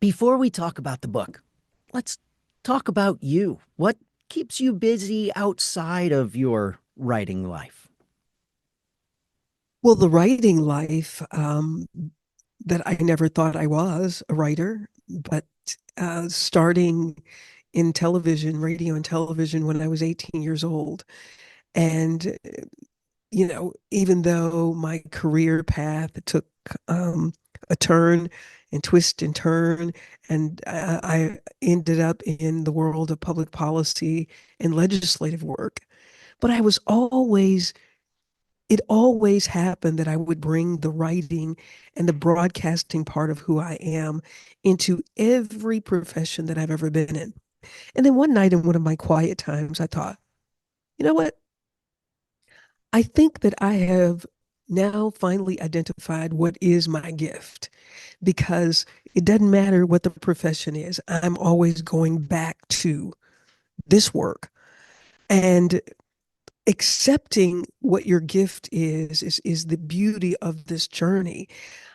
Before we talk about the book, let's talk about you. What keeps you busy outside of your writing life? Well, the writing life, that I never thought I was a writer, but starting in television, radio and television when I was 18 years old. And, even though my career path took a turn and twist and turn, and I ended up in the world of public policy and legislative work, but it always happened that I would bring the writing and the broadcasting part of who I am into every profession that I've ever been in. And then one night in one of my quiet times, I thought, you know what? I think that I have now finally identified what is my gift because it doesn't matter what the profession is. I'm always going back to this work. And accepting what your gift is the beauty of this journey.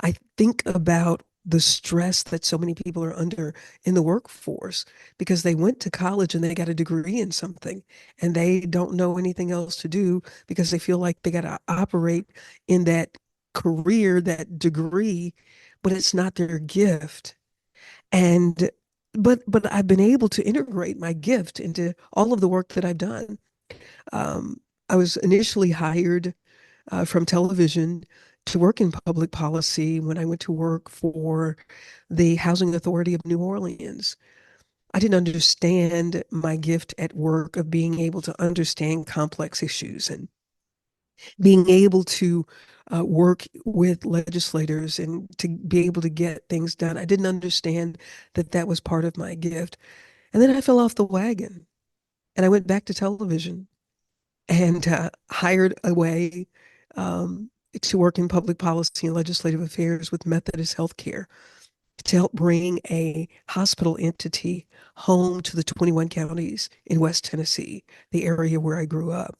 I think about the stress that so many people are under in the workforce because they went to college and they got a degree in something and they don't know anything else to do because they feel like they got to operate in that career, that degree, but it's not their gift. And but I've been able to integrate my gift into all of the work that I've done. um, I was initially hired from television to work in public policy when I went to work for the Housing Authority of New Orleans. I didn't understand my gift at work of being able to understand complex issues and being able to work with legislators and to be able to get things done. I didn't understand that that was part of my gift. And then I fell off the wagon and I went back to television and hired away to work in public policy and legislative affairs with Methodist Healthcare to help bring a hospital entity home to the 21 counties in West Tennessee, the area where I grew up.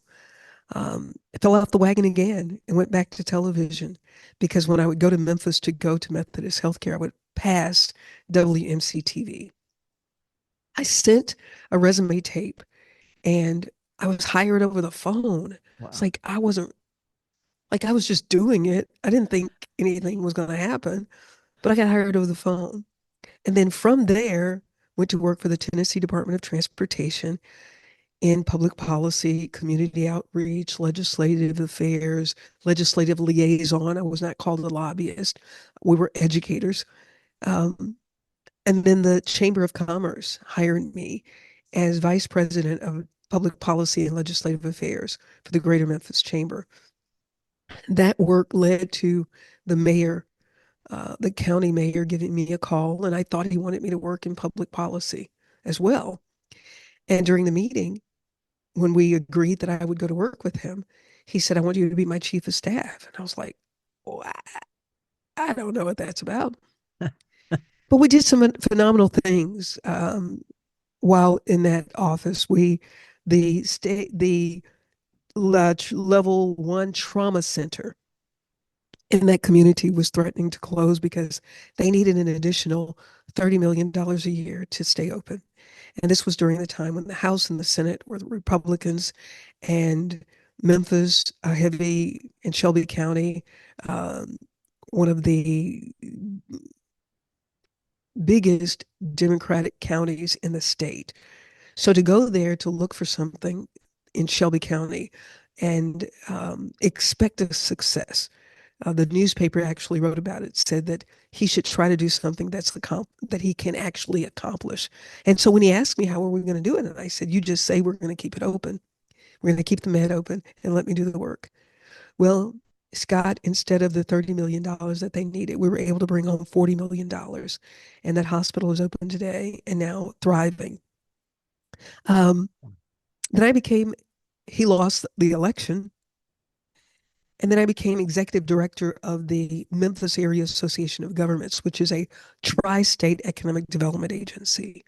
I fell off the wagon again and went back to television because when I would go to Memphis to go to Methodist Healthcare, I would pass WMC TV. I sent a resume tape and I was hired over the phone. It's Wow. like I was just doing it. I didn't think anything was going to happen, but I got hired over the phone. And then from there, went to work for the Tennessee Department of Transportation in public policy, community outreach, legislative affairs, legislative liaison. I was not called a lobbyist. We were educators. Um, and then the Chamber of Commerce hired me as vice president of public policy and legislative affairs for the Greater Memphis Chamber. That work led to the mayor, the county mayor giving me a call, and I thought he wanted me to work in public policy as well. And during the meeting, when we agreed that I would go to work with him, he said, I want you to be my chief of staff. And I was like, oh, I don't know what that's about. But we did some phenomenal things while in that office. The level one trauma center in that community was threatening to close because they needed an additional $30 million a year to stay open. And this was during the time when the House and the Senate were the Republicans and Memphis, heavy in Shelby County, um, one of the biggest Democratic counties in the state. So to go there to look for something in Shelby County and expect a success. The newspaper actually wrote about it, said that he should try to do something that he can actually accomplish. And so when he asked me how are we going to do it, and I said, you just say we're going to keep it open. We're going to keep the med open and let me do the work. Well, Scott, instead of the $30 million that they needed, we were able to bring home $40 million. And that hospital is open today and now thriving. Um, then I became, he lost the election. And then I became executive director of the Memphis Area Association of Governments, which is a tri-state economic development agency.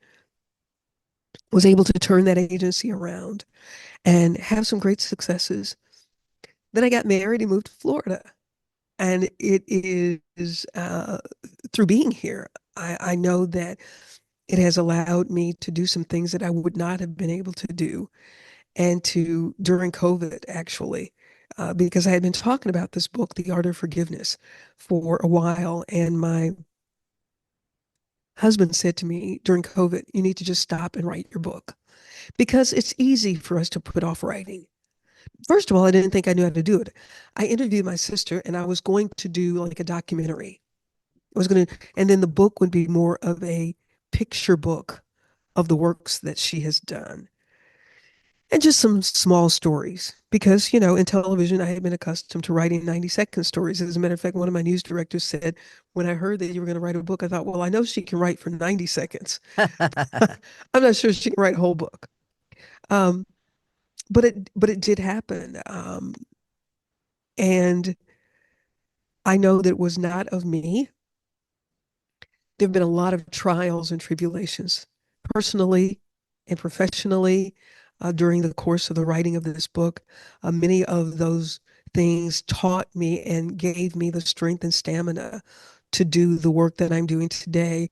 Was able to turn that agency around and have some great successes. Then I got married and moved to Florida. And it is through being here. I know that it has allowed me to do some things that I would not have been able to do, and to during COVID, actually, because I had been talking about this book, The Art of Forgiveness, for a while. And my husband said to me during COVID, you need to just stop and write your book because it's easy for us to put off writing. First of all, I didn't think I knew how to do it. I interviewed my sister and I was going to do like a documentary. I was going to, and then the book would be more of a picture book of the works that she has done and just some small stories. Because, in television, I had been accustomed to writing 90-second stories. As a matter of fact, one of my news directors said, when I heard that you were going to write a book, I thought, well, I know she can write for 90 seconds. I'm not sure she can write a whole book. Um, but it did happen. And I know that it was not of me. There have been a lot of trials and tribulations, personally and professionally, during the course of the writing of this book. Many of those things taught me and gave me the strength and stamina to do the work that I'm doing today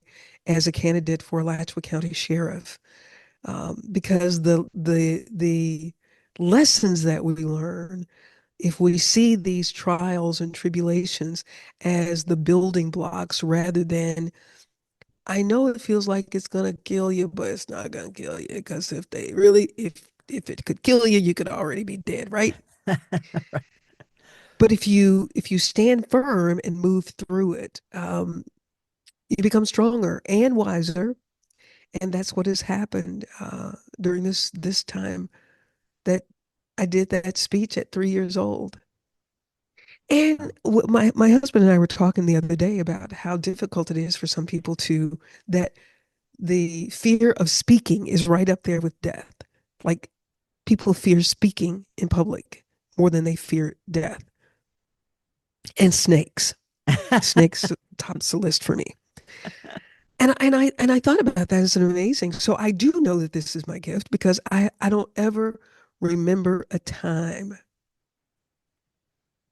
as a candidate for Alachua County Sheriff. Because the lessons that we learn, if we see these trials and tribulations as the building blocks rather than, I know it feels like it's gonna kill you, but it's not gonna kill you, because if it could kill you, you could already be dead, right? But if you stand firm and move through it, you become stronger and wiser, and that's what has happened during this time that I did that speech at 3 years old. And my husband and I were talking the other day about how difficult it is for some people to, that the fear of speaking is right up there with death. Like, people fear speaking in public more than they fear death. And snakes. Snakes tops the list for me. And I thought about that as an amazing. So I do know that this is my gift because I don't ever remember a time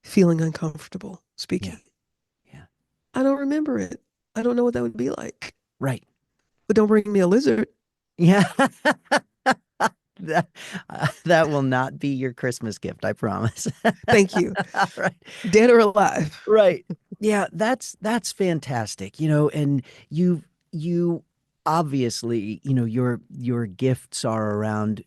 feeling uncomfortable Yeah, speaking. yeah, I don't remember it. I don't know what that would be like. right. But don't bring me a lizard. Yeah. That will not be your Christmas gift, I promise. Thank you. Right. Dead or alive. Right. Yeah, that's fantastic. And you obviously, your gifts are around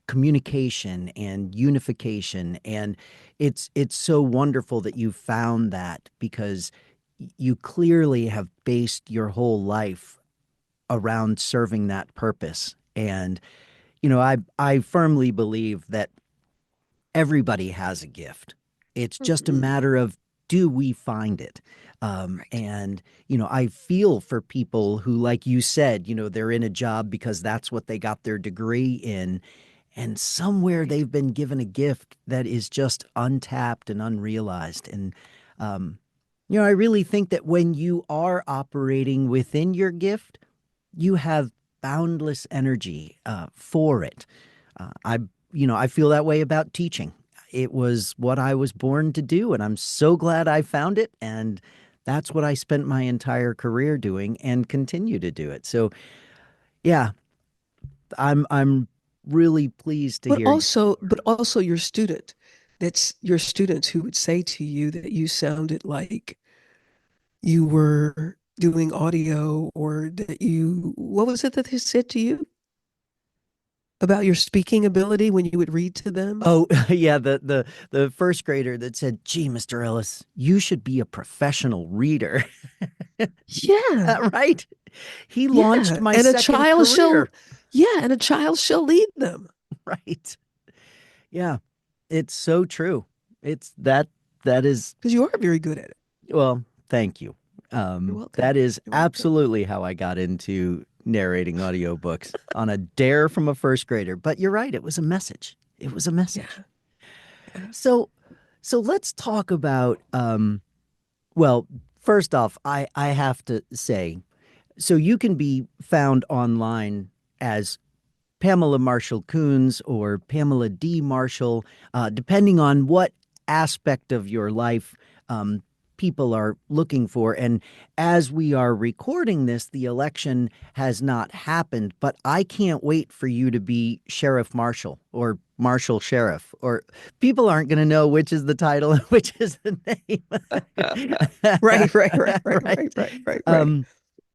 communication and unification, and it's so wonderful that you found that because you clearly have based your whole life around serving that purpose. And I firmly believe that everybody has a gift. It's just a Mhm. matter of, do we find it? Right. And I feel for people who, like you said, they're in a job because that's what they got their degree in, and somewhere Right. they've been given a gift that is just untapped and unrealized. And um, I really think that when you are operating within your gift, you have boundless energy for it. I feel that way about teaching. It was what I was born to do, and I'm so glad I found it. And that's what I spent my entire career doing and continue to do it. So, yeah, I'm really pleased to But hear. also, but also your student. That's your students who would say to you that you sounded like you were doing audio, or that what was it that they said to you about your speaking ability when you would read to them? Oh, yeah, the first grader that said, "Gee, Mr. Ellis, you should be a professional reader." Yeah. Right? He launched Yeah. my second career. And a child shall lead them. Right. Yeah. It's so true. It's that is, Because you are very good at it. well, thank you. You're welcome. That is You're welcome. absolutely how I got into narrating audiobooks, on a dare from a first grader. But you're right, it was a message. It was a message. Yeah. Yeah. So so let's talk about well, first off, I have to say, so you can be found online as Pamela Marshall Coons or Pamela D. Marshall, depending on what aspect of your life people are looking for. And as we are recording this, the election has not happened, but I can't wait for you to be Sheriff Marshall or Marshall Sheriff, or people aren't going to know which is the title and which is the name. Right, right, right, right, right, Right. right, right, Um, right.